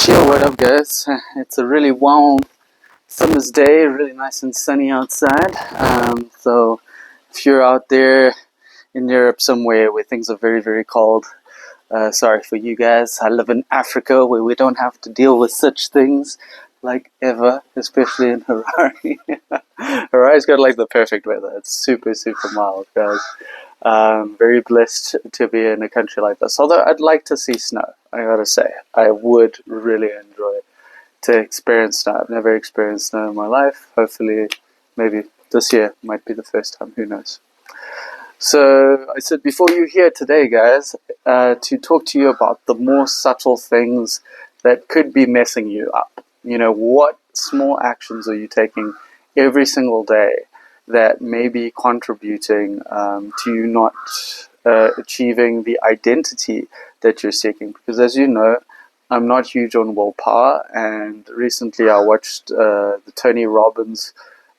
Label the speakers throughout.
Speaker 1: Yo, what up, guys? It's a really warm summer's day, really nice and sunny outside. So, if you're out there in Europe somewhere where things are very, very cold, sorry for you guys. I live in Africa where we don't have to deal with such things like ever, especially in Harare. Harare's got like the perfect weather. It's super, super mild, guys. Very blessed to be in a country like this. Although I'd like to see snow, I gotta say. I would really enjoy to experience snow. I've never experienced snow in my life. Hopefully, maybe this year might be the first time. Who knows? So I said before you here today, guys, to talk to you about the more subtle things that could be messing you up. You know, what small actions are you taking every single day that may be contributing to you not achieving the identity that you're seeking? Because as you know, I'm not huge on willpower, and recently I watched the Tony Robbins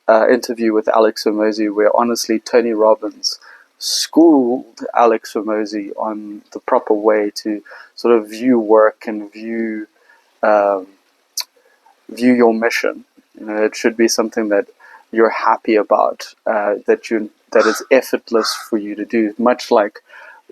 Speaker 1: interview with Alex Hormozi, where honestly Tony Robbins schooled Alex Hormozi on the proper way to sort of view work and view your mission. You know, it should be something that you're happy about, that is effortless for you to do. Much like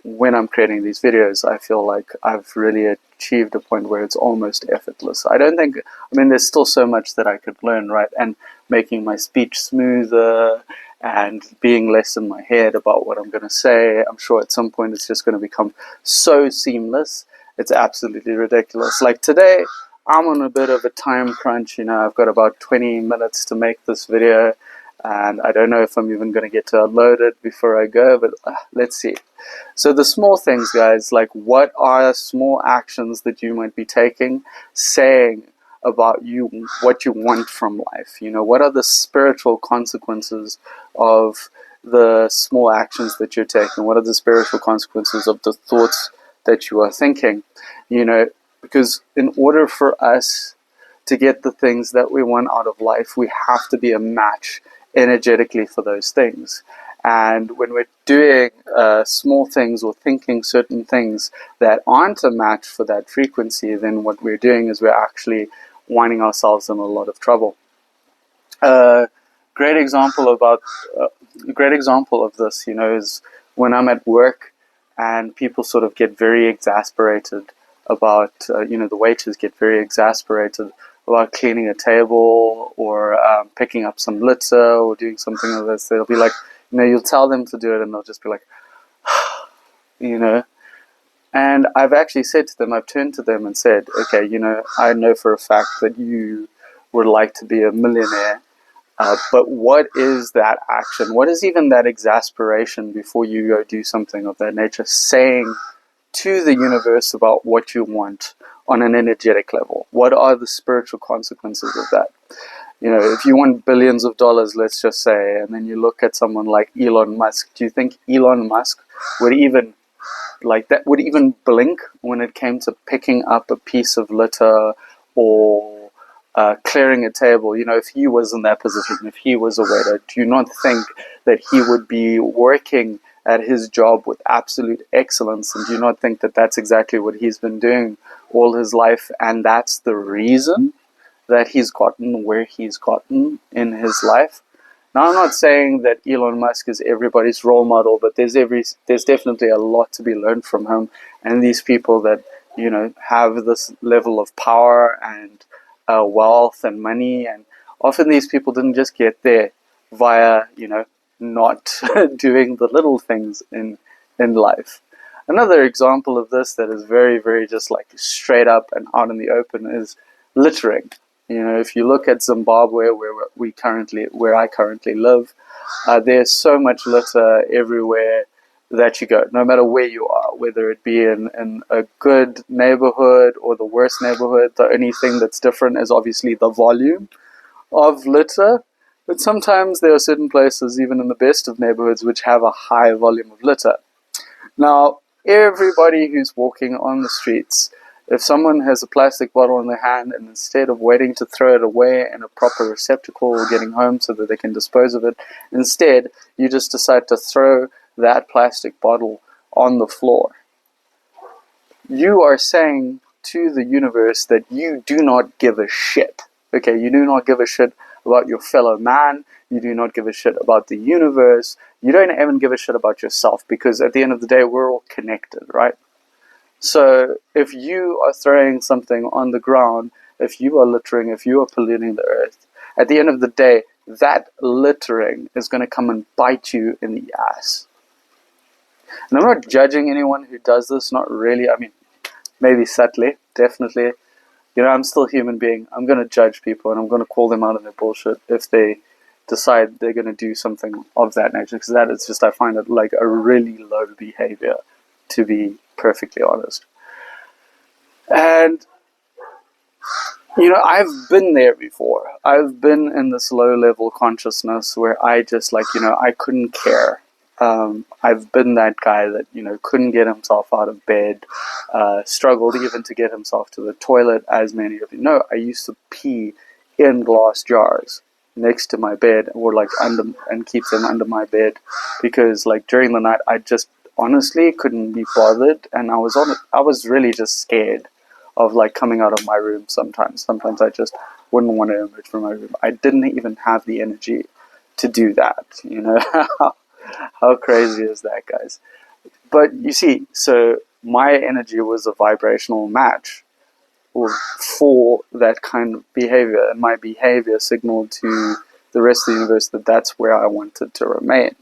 Speaker 1: when I'm creating these videos, I feel like I've really achieved a point where it's almost effortless. I mean, there's still so much that I could learn, right? And making my speech smoother and being less in my head about what I'm going to say. I'm sure at some point it's just going to become so seamless. It's absolutely ridiculous. Like today, I'm on a bit of a time crunch. You know, I've got about 20 minutes to make this video, and I don't know if I'm even going to get to upload it before I go, but let's see. So the small things, guys, like what are small actions that you might be taking, saying about you, what you want from life? You know, what are the spiritual consequences of the small actions that you're taking? What are the spiritual consequences of the thoughts that you are thinking? You know, because in order for us to get the things that we want out of life, we have to be a match energetically for those things. And when we're doing small things or thinking certain things that aren't a match for that frequency, then what we're doing is we're actually winding ourselves in a lot of trouble. Great example of this, you know, is when I'm at work and people sort of get very exasperated about, you know, the waiters get very exasperated about cleaning a table or picking up some litter or doing something like this. They'll be like, you know, you'll tell them to do it and they'll just be like, you know. And I've actually said to them, I've turned to them and said, okay, you know, I know for a fact that you would like to be a millionaire, but what is that action? What is even that exasperation before you go do something of that nature, saying to the universe about what you want on an energetic level? What are the spiritual consequences of that? You know, if you want billions of dollars, let's just say, and then you look at someone like Elon Musk, do you think Elon Musk would even blink when it came to picking up a piece of litter or clearing a table? You know, if he was in that position, if he was a waiter, do you not think that he would be working at his job with absolute excellence? And do you not think that that's exactly what he's been doing all his life, and that's the reason that he's gotten where he's gotten in his life? Now, I'm not saying that Elon Musk is everybody's role model, but there's definitely a lot to be learned from him and these people that, you know, have this level of power and wealth and money. And often these people didn't just get there via, you know, not doing the little things in life. Another example of this that is very, very just like straight up and out in the open is littering. You know, if you look at Zimbabwe, where I currently live, there's so much litter everywhere that you go, no matter where you are, whether it be in a good neighborhood or the worst neighborhood. The only thing that's different is obviously the volume of litter. But sometimes there are certain places, even in the best of neighborhoods, which have a high volume of litter. Now, everybody who's walking on the streets, if someone has a plastic bottle in their hand and instead of waiting to throw it away in a proper receptacle or getting home so that they can dispose of it, instead you just decide to throw that plastic bottle on the floor, you are saying to the universe that you do not give a shit. Okay, you do not give a shit about your fellow man. You do not give a shit about the universe. You don't even give a shit about yourself, because at the end of the day, we're all connected, right? So if you are throwing something on the ground, if you are littering, if you are polluting the earth, at the end of the day, that littering is going to come and bite you in the ass. And I'm not judging anyone who does this, not really. I mean, maybe subtly, definitely. I'm still a human being. I'm going to judge people, and I'm going to call them out on their bullshit if they decide they're going to do something of that nature, because that is just, I find it like a really low behavior, to be perfectly honest. And I've been there before. I've been in this low level consciousness where I just I couldn't care. I've been that guy that couldn't get himself out of bed, struggled even to get himself to the toilet. As many of you know, I used to pee in glass jars next to my bed, or and keep them under my bed, because during the night I just honestly couldn't be bothered, and I was really just scared of coming out of my room sometimes. Sometimes I just wouldn't want to emerge from my room. I didn't even have the energy to do that. How crazy is that, guys? But you see, so my energy was a vibrational match for that kind of behavior, and my behavior signaled to the rest of the universe that that's where I wanted to remain.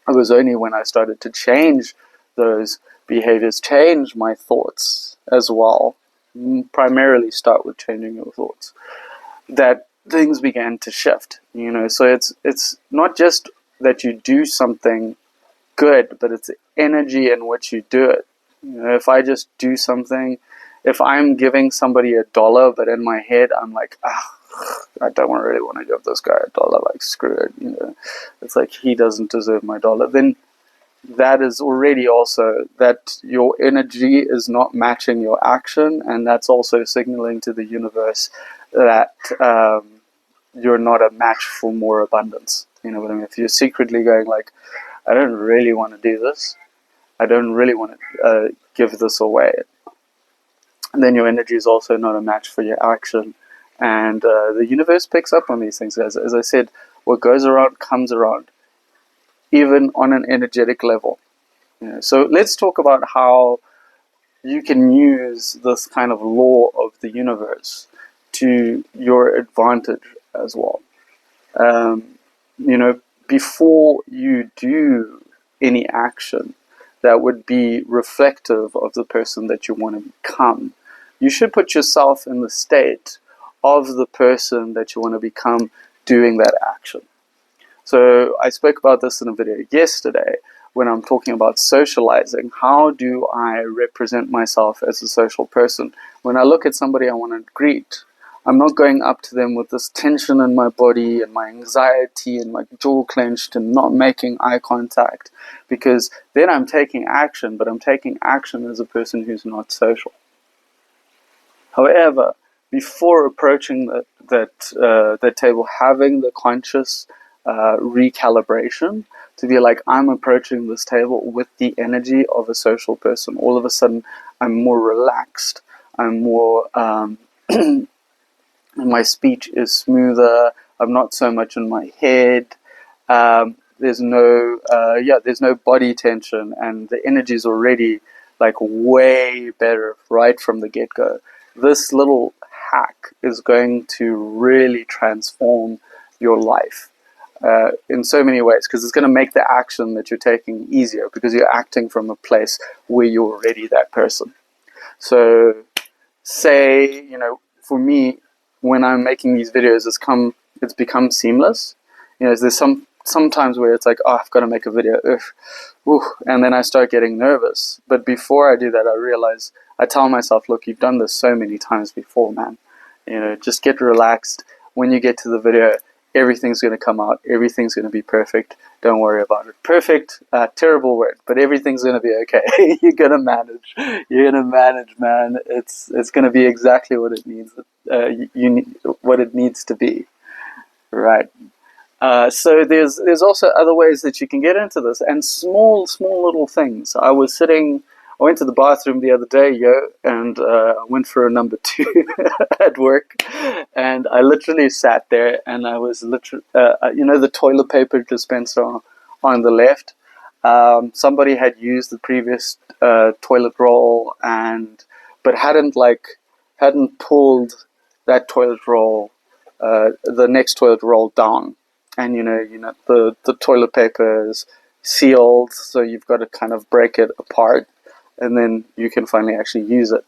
Speaker 1: It was only when I started to change those behaviors, change my thoughts as well, primarily start with changing your thoughts, that things began to shift. So it's not just that you do something good, but it's the energy in which you do it. If I just do something, if I'm giving somebody $1, but in my head I'm like, I don't really want to give this guy $1, screw it, it's like he doesn't deserve my dollar, then that is already also that your energy is not matching your action, and that's also signaling to the universe that you're not a match for more abundance. You know what I mean? If you're secretly going I don't really want to do this, I don't really want to give this away, and then your energy is also not a match for your action. And the universe picks up on these things. As I said, what goes around comes around, even on an energetic level. So let's talk about how you can use this kind of law of the universe to your advantage as well. Before you do any action that would be reflective of the person that you want to become, you should put yourself in the state of the person that you want to become doing that action. So I spoke about this in a video yesterday when I'm talking about socializing. How do I represent myself as a social person? When I look at somebody I want to greet, I'm not going up to them with this tension in my body and my anxiety and my jaw clenched and not making eye contact, because then I'm taking action, but I'm taking action as a person who's not social. However, before approaching that table, having the conscious recalibration to be I'm approaching this table with the energy of a social person. All of a sudden, I'm more relaxed. I'm more, my speech is smoother. I'm not so much in my head. There's no body tension, and the energy is already way better right from the get-go. This little hack is going to really transform your life in so many ways, because it's going to make the action that you're taking easier, because you're acting from a place where you're already that person. So say, for me, when I'm making these videos, it's become seamless. There's sometimes where it's I've got to make a video, and then I start getting nervous. But before I do that, I tell myself, look, you've done this so many times before, man. Just get relaxed. When you get to the video, everything's going to come out. Everything's going to be perfect. Don't worry about it. Perfect, terrible word, but everything's going to be okay. You're going to manage. You're going to manage, man. It's going to be exactly what it needs. What it needs to be, right? So there's also other ways that you can get into this, and small little things. I was sitting I went to the bathroom the other day, and I went for a number two at work, and I literally sat there, and I was literally, the toilet paper dispenser on the left. Somebody had used the previous toilet roll, but hadn't pulled that toilet roll, the next toilet roll down, and the toilet paper is sealed, so you've got to kind of break it apart, and then you can finally actually use it.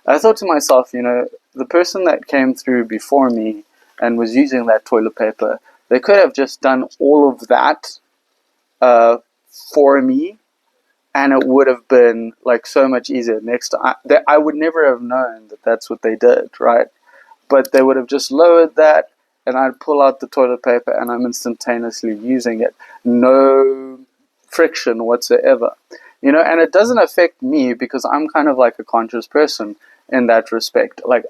Speaker 1: I thought to myself, the person that came through before me and was using that toilet paper, they could have just done all of that uh, for me, and it would have been like so much easier. Next time, I would never have known that that's what they did, right? But they would have just lowered that, and I'd pull out the toilet paper, and I'm instantaneously using it. No friction whatsoever. And it doesn't affect me because I'm kind of like a conscious person in that respect. Like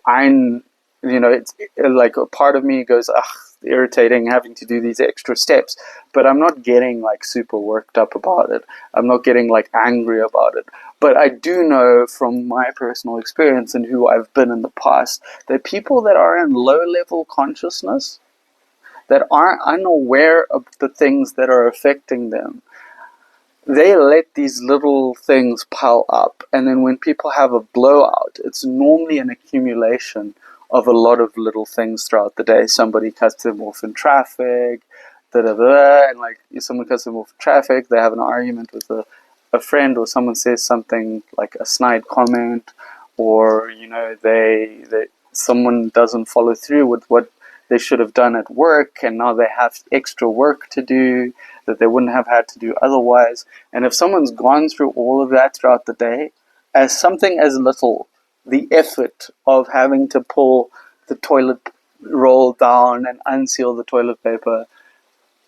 Speaker 1: it's like a part of me goes, ugh, irritating having to do these extra steps, but I'm not getting like super worked up about it. I'm not getting like angry about it. But I do know from my personal experience and who I've been in the past that people that are in low level consciousness, that aren't unaware of the things that are affecting them, they let these little things pile up. And then when people have a blowout, it's normally an accumulation of a lot of little things throughout the day. Somebody cuts them off in traffic, da da da, and like if someone cuts them off in traffic, they have an argument with a friend, or someone says something like a snide comment, or someone doesn't follow through with what they should have done at work, and now they have extra work to do that they wouldn't have had to do otherwise. And if someone's gone through all of that throughout the day, as something as little, the effort of having to pull the toilet roll down and unseal the toilet paper,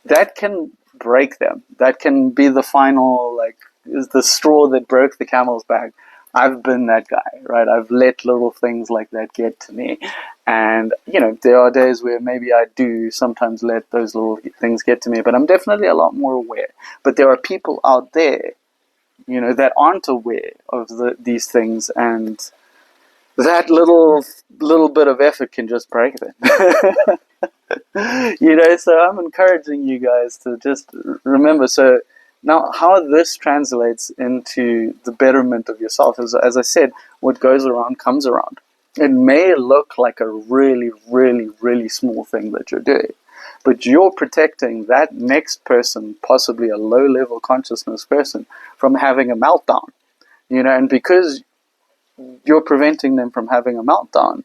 Speaker 1: that can break them. That can be the final, like, is the straw that broke the camel's back. I've been that guy, right? I've let little things like that get to me. And, there are days where maybe I do sometimes let those little things get to me, but I'm definitely a lot more aware. But there are people out there, that aren't aware of these things, and that little bit of effort can just break them. So I'm encouraging you guys to just remember. So now, how this translates into the betterment of yourself is, as I said, what goes around comes around. It may look like a really, really, really small thing that you're doing, but you're protecting that next person, possibly a low-level consciousness person, from having a meltdown. And because you're preventing them from having a meltdown,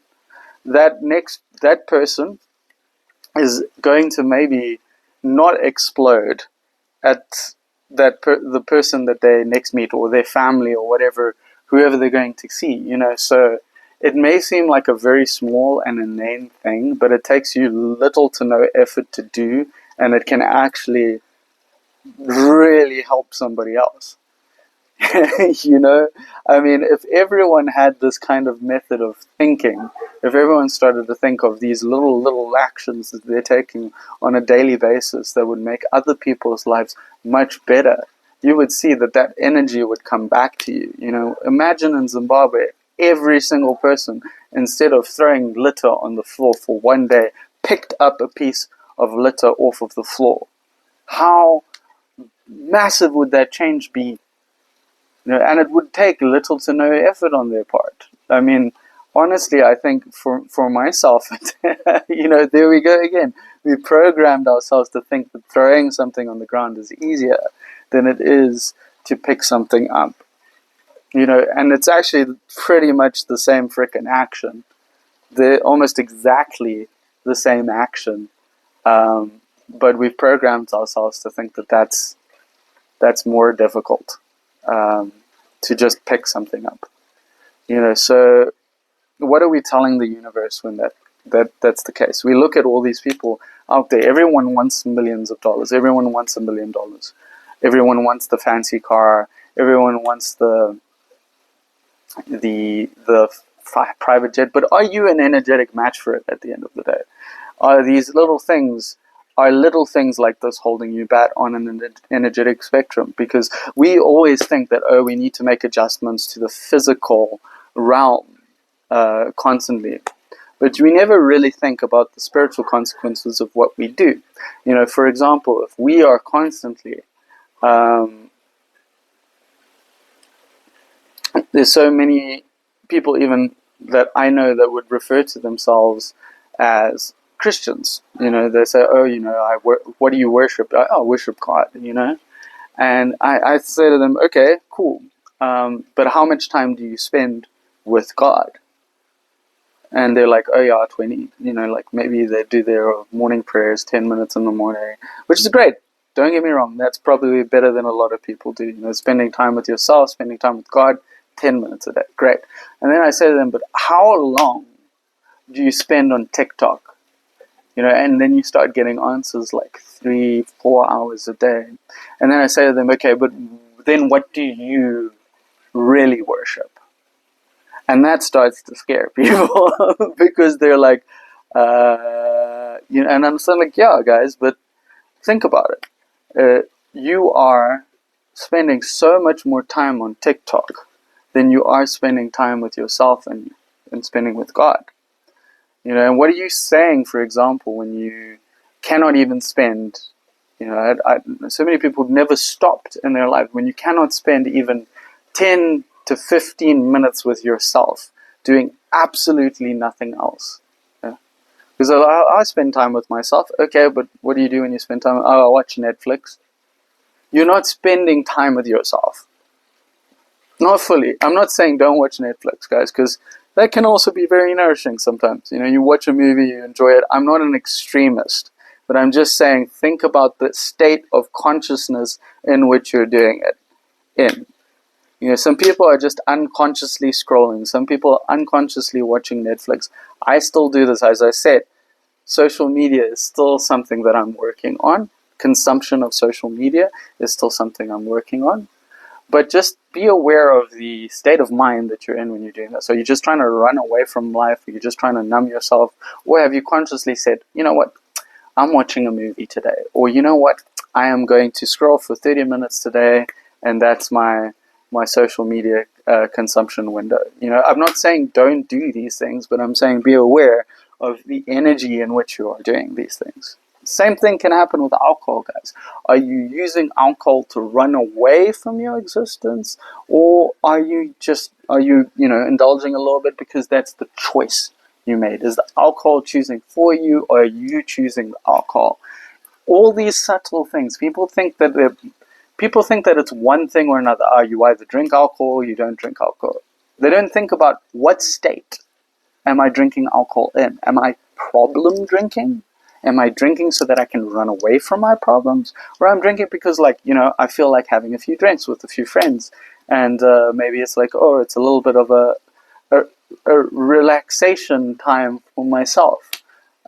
Speaker 1: that person is going to maybe not explode at the person that they next meet, or their family, or whatever, whoever they're going to see. So it may seem like a very small and inane thing, but it takes you little to no effort to do, and it can actually really help somebody else. I mean, if everyone had this kind of method of thinking, if everyone started to think of these little actions that they're taking on a daily basis that would make other people's lives much better, you would see that energy would come back to you. Imagine in Zimbabwe, every single person, instead of throwing litter on the floor for one day, picked up a piece of litter off of the floor. How massive would that change be? And it would take little to no effort on their part. I mean, honestly, I think for myself, there we go again. We programmed ourselves to think that throwing something on the ground is easier than it is to pick something up. And it's actually pretty much the same frickin' action. They're almost exactly the same action. But we've programmed ourselves to think that that's more difficult. To just pick something up. So what are we telling the universe when that's the case? We look at all these people out there. Everyone wants millions of dollars. Everyone wants $1 million. Everyone wants the fancy car. Everyone wants the private jet. But are you an energetic match for it at the end of the day? Are these little things are little things like this holding you back on an energetic spectrum? Because we always think that, oh, we need to make adjustments to the physical realm constantly. But we never really think about the spiritual consequences of what we do. You know, for example, if we are constantly there's so many people even that I know that would refer to themselves as Christians. You know, they say, oh, you know, what do you worship? I worship God, you know. And I say to them, okay, cool. But how much time do you spend with God? And they're like, oh yeah, 20. You know, like maybe they do their morning prayers 10 minutes in the morning, which is great. Don't get me wrong. That's probably better than a lot of people do. You know, spending time with yourself, spending time with God, 10 minutes a day. Great. And then I say to them, but how long do you spend on TikTok? You know, and then you start getting answers like 3-4 hours a day. And then I say to them, okay, but then what do you really worship? And that starts to scare people because they're like, you know, and I'm saying like, yeah, guys, but think about it. You are spending so much more time on TikTok than you are spending time with yourself and spending with God. You know, and what are you saying, for example, when you cannot even spend, you know, so many people have never stopped in their life, when you cannot spend even 10 to 15 minutes with yourself doing absolutely nothing else. Yeah? Because I spend time with myself. Okay, but what do you do when you spend time? Oh, I watch Netflix. You're not spending time with yourself. Not fully. I'm not saying don't watch Netflix, guys, because that can also be very nourishing sometimes. You know, you watch a movie, you enjoy it. I'm not an extremist, but I'm just saying think about the state of consciousness in which you're doing it in. You know, some people are just unconsciously scrolling. Some people are unconsciously watching Netflix. I still do this. As I said, social media is still something that I'm working on. Consumption of social media is still something I'm working on. But just be aware of the state of mind that you're in when you're doing that. So you're just trying to run away from life, or you're just trying to numb yourself, or have you consciously said, you know what, I'm watching a movie today, or you know what, I am going to scroll for 30 minutes today, and that's my social media consumption window. You know, I'm not saying don't do these things, but I'm saying be aware of the energy in which you are doing these things. Same thing can happen with alcohol, guys. Are you using alcohol to run away from your existence, or are you indulging a little bit because that's the choice you made? Is the alcohol choosing for you, or are you choosing the alcohol? All these subtle things. People think that it's one thing or another. You either drink alcohol or you don't drink alcohol. They don't think about what state am I drinking alcohol in? Am I problem drinking? Am I drinking so that I can run away from my problems? Or I'm drinking because, like, you know, I feel like having a few drinks with a few friends. And maybe it's like, oh, it's a little bit of a relaxation time for myself.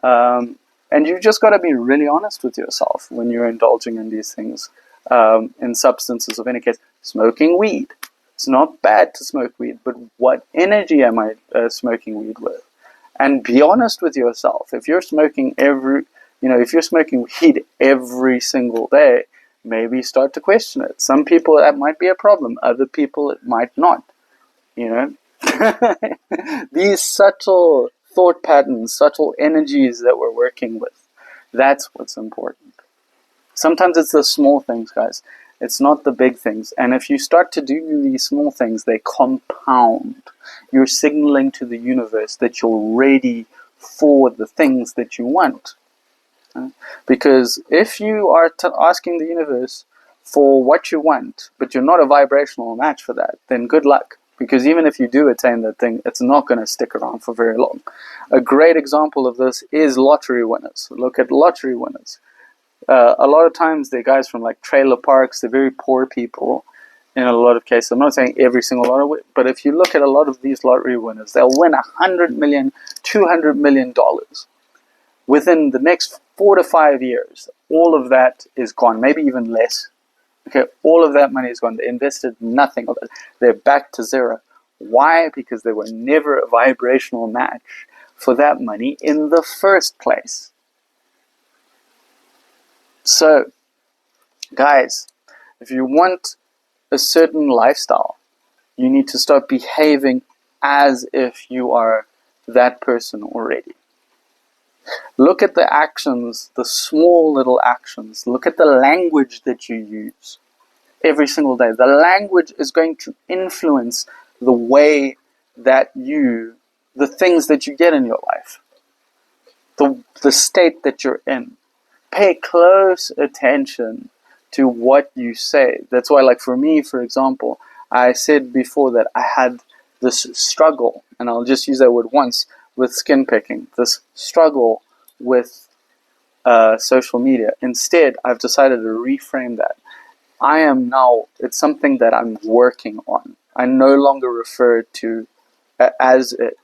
Speaker 1: And you've just got to be really honest with yourself when you're indulging in these things, in substances of any case. Smoking weed. It's not bad to smoke weed, but what energy am I smoking weed with? And be honest with yourself. If you're smoking weed every single day, maybe start to question it. Some people that might be a problem. Other people it might not. You know, these subtle thought patterns, subtle energies that we're working with. That's what's important. Sometimes it's the small things, guys. It's not the big things. And if you start to do these small things, they compound. You're signaling to the universe that you're ready for the things that you want. Because if you are asking the universe for what you want, but you're not a vibrational match for that, then good luck. Because even if you do attain that thing, it's not going to stick around for very long. A great example of this is lottery winners. Look at lottery winners. A lot of times they're guys from like trailer parks. They're very poor people in a lot of cases. I'm not saying every single lottery, but if you look at a lot of these lottery winners, they'll win $100 million, $200 million. Within the next 4 to 5 years, all of that is gone, maybe even less. Okay, all of that money is gone. They invested nothing of it. They're back to zero. Why? Because they were never a vibrational match for that money in the first place. So, guys, if you want a certain lifestyle, you need to start behaving as if you are that person already. Look at the actions, the small little actions. Look at the language that you use every single day. The language is going to influence the way that the things that you get in your life, the state that you're in. Pay close attention to what you say. That's why, like for me, for example, I said before that I had this struggle, and I'll just use that word once, with skin picking, this struggle with social media. Instead, I've decided to reframe that. It's something that I'm working on. I no longer refer to as it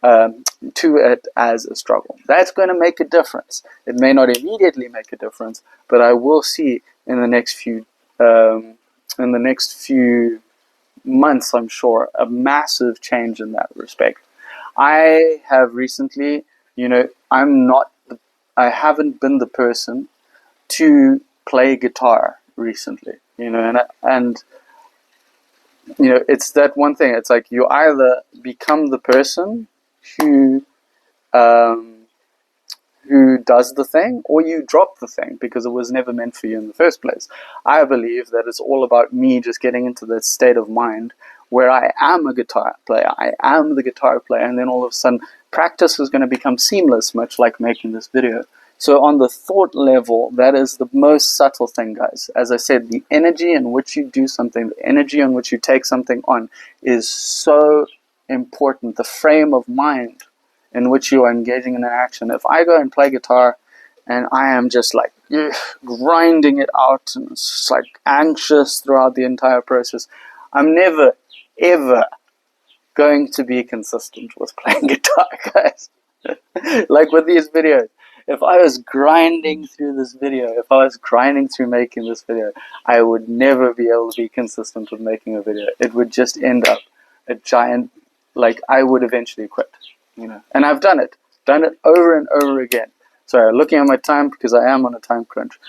Speaker 1: to it as a struggle. That's going to make a difference. It may not immediately make a difference, but I will see in the next few months, I'm sure, a massive change in that respect. I have recently, I haven't been the person to play guitar recently, and it's that one thing. It's like you either become the person who um, who does the thing, or you drop the thing because it was never meant for you in the first place. I believe that it's all about me just getting into that state of mind where I am a guitar player. I am the guitar player, and then all of a sudden, practice is going to become seamless, much like making this video. So on the thought level, that is the most subtle thing, guys. As I said, the energy in which you do something, the energy in which you take something on is so important. The frame of mind in which you are engaging in an action. If I go and play guitar and I am just like grinding it out and it's just like anxious throughout the entire process, I'm never, ever going to be consistent with playing guitar, guys. Like with these videos. If I was grinding through this video, if I was grinding through making this video, I would never be able to be consistent with making a video. It would just end up a giant, like I would eventually quit, And I've done it over and over again. Sorry, looking at my time because I am on a time crunch.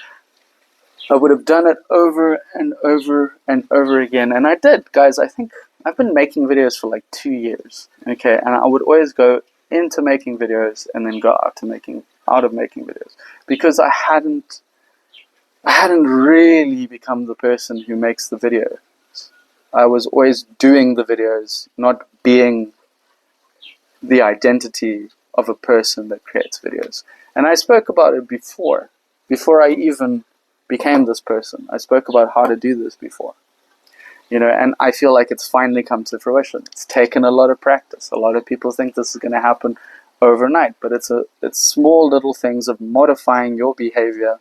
Speaker 1: I would have done it over and over and over again, and I did, guys. I think I've been making videos for like 2 years, okay, and I would always go into making videos and then go out of making videos because I hadn't really become the person who makes the video. I was always doing the videos, not being the identity of a person that creates videos. And I spoke about it before I even became this person. I spoke about how to do this before. And I feel like it's finally come to fruition. It's taken a lot of practice. A lot of people think this is going to happen overnight, but it's small little things of modifying your behavior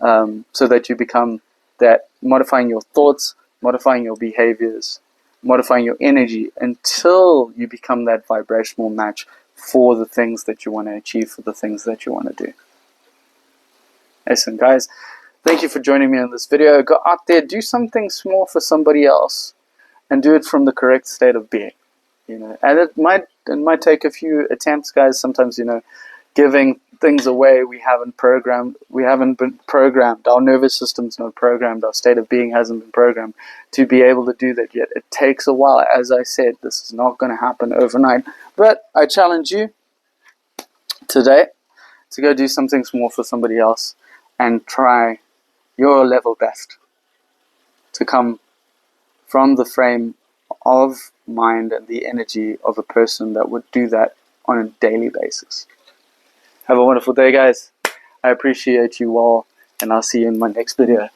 Speaker 1: so that you become that, modifying your thoughts, modifying your behaviors, modifying your energy until you become that vibrational match for the things that you want to achieve, for the things that you want to do. Listen, guys, thank you for joining me in this video. Go out there, do something small for somebody else, and do it from the correct state of being. And it might take a few attempts, guys. Sometimes, giving things away we haven't been programmed. Our nervous system's not programmed. Our state of being hasn't been programmed to be able to do that yet. It takes a while. As I said, this is not going to happen overnight. But I challenge you today to go do something small for somebody else and try your level best to come from the frame of mind and the energy of a person that would do that on a daily basis. Have a wonderful day, guys. I appreciate you all, and I'll see you in my next video.